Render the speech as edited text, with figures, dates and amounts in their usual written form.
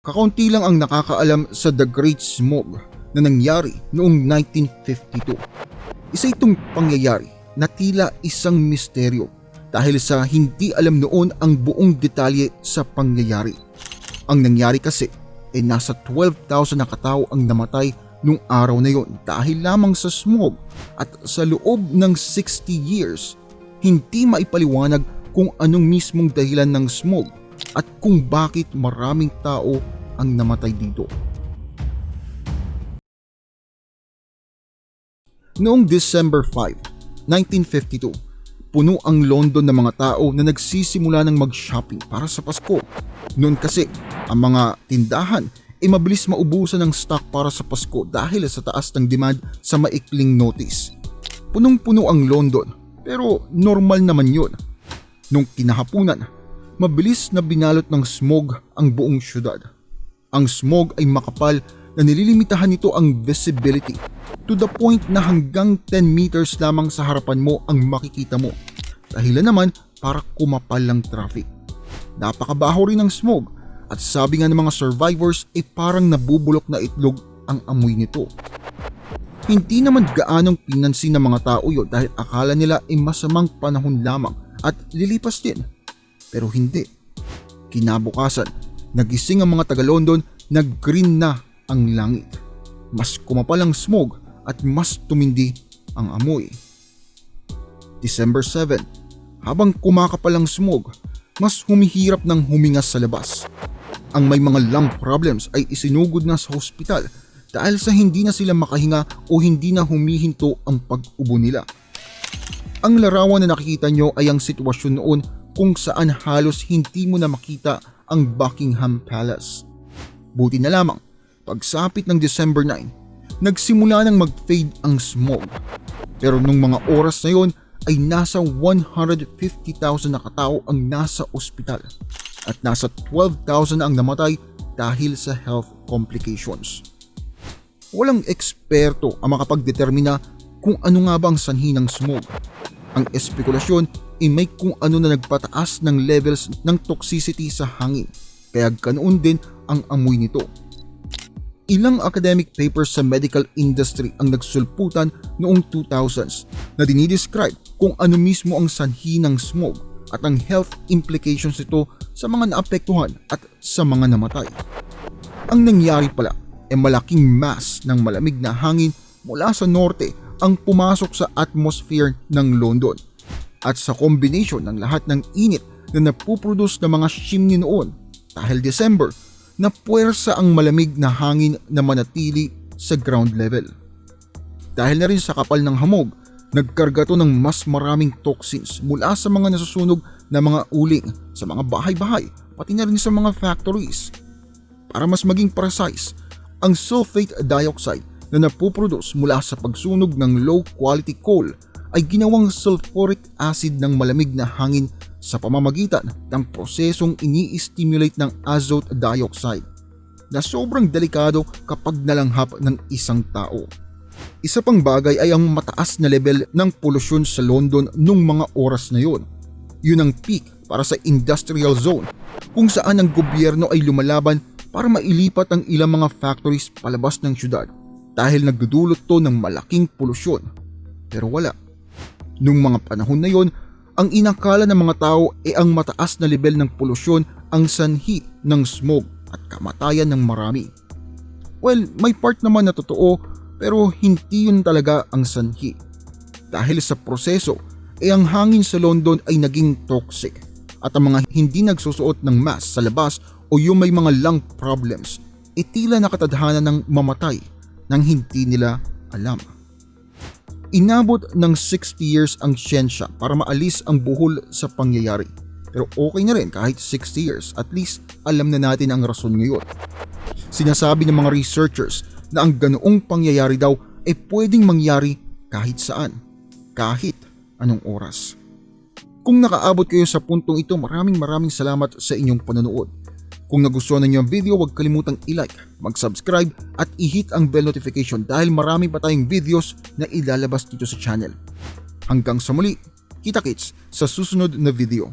Kakaunti lang ang nakakaalam sa The Great Smog na nangyari noong 1952. Isa itong pangyayari na tila isang misteryo dahil sa hindi alam noon ang buong detalye sa pangyayari. Ang nangyari kasi ay nasa 12,000 na katao ang namatay nung araw na yon dahil lamang sa smog, at sa loob ng 60 years, hindi maipaliwanag kung anong mismong dahilan ng smog at kung bakit maraming tao ang namatay dito. Noong December 5, 1952, puno ang London ng mga tao na nagsisimula ng mag-shopping para sa Pasko. Noon kasi, ang mga tindahan ay mabilis maubusan ng stock para sa Pasko dahil sa taas ng demand sa maikling notice. Punong-puno ang London, pero normal naman yun. Nung kinahapunan, mabilis na binalot ng smog ang buong syudad. Ang smog ay makapal na nililimitahan nito ang visibility to the point na hanggang 10 meters lamang sa harapan mo ang makikita mo. Dahilan naman para kumapal lang traffic. Napakabaho rin ng smog at sabi nga ng mga survivors ay parang nabubulok na itlog ang amoy nito. Hindi naman gaanong pinansin ng mga tao yun dahil akala nila ay masamang panahon lamang at lilipas din. Pero hindi. Kinabukasan, nagising ang mga taga-London na green na ang langit. Mas kumapal ang smog at mas tumindi ang amoy. December 7, habang kumakapal ang smog, mas humihirap ng huminga sa labas. Ang may mga lung problems ay isinugod na sa hospital dahil sa hindi na sila makahinga o hindi na humihinto ang pag-ubo nila. Ang larawan na nakikita nyo ay ang sitwasyon noon kung saan halos hindi mo na makita ang Buckingham Palace. Buti na lamang, pagsapit ng December 9, nagsimula nang mag-fade ang smog. Pero nung mga oras na yon ay nasa 150,000 na katao ang nasa ospital at nasa 12,000 na ang namatay dahil sa health complications. Walang eksperto ang makapagdetermina kung ano nga ba ang sanhi ng smog. Ang espekulasyon ay may kung ano na nagpataas ng levels ng toxicity sa hangin, kaya ganoon din ang amoy nito. Ilang academic papers sa medical industry ang nagsulputan noong 2000s na dinidescribe kung ano mismo ang sanhi ng smog at ang health implications nito sa mga naapektuhan at sa mga namatay. Ang nangyari pala ay malaking mass ng malamig na hangin mula sa norte ang pumasok sa atmosphere ng London, at sa kombinasyon ng lahat ng init na napuproduce ng mga chimney noon dahil December, na puwersa ang malamig na hangin na manatili sa ground level. Dahil na rin sa kapal ng hamog, nagkarga to ng mas maraming toxins mula sa mga nasusunog na mga uling sa mga bahay-bahay pati na rin sa mga factories. Para mas maging precise, ang sulfate dioxide na napuproduce mula sa pagsunog ng low quality coal ay ginawang sulfuric acid ng malamig na hangin sa pamamagitan ng prosesong ini-stimulate ng azote dioxide na sobrang delikado kapag nalanghap ng isang tao. Isa pang bagay ay ang mataas na level ng polusyon sa London nung mga oras na yun. Yun ang peak para sa industrial zone kung saan ang gobyerno ay lumalaban para mailipat ang ilang mga factories palabas ng syudad dahil nagdudulot to ng malaking polusyon. Pero wala. Nung mga panahon na yon, ang inakala ng mga tao ay ang mataas na level ng polusyon ang sanhi ng smog at kamatayan ng marami. Well, may part naman na totoo pero hindi yun talaga ang sanhi. Dahil sa proseso ay ang hangin sa London ay naging toxic at ang mga hindi nagsusuot ng mask sa labas o yung may mga lung problems ay tila nakatadhana ng mamatay nang hindi nila alam. Inabot ng 60 years ang siyensya para maalis ang buhol sa pangyayari. Pero okay na rin kahit 60 years, at least alam na natin ang rason ngayon. Sinasabi ng mga researchers na ang ganoong pangyayari daw ay pwedeng mangyari kahit saan, kahit anong oras. Kung nakaabot kayo sa puntong ito, maraming salamat sa inyong panonood. Kung nagustuhan ninyo ang video, huwag kalimutang i-like, mag-subscribe at i-hit ang bell notification dahil marami pa tayong videos na ilalabas dito sa channel. Hanggang sa muli, kita-kits sa susunod na video.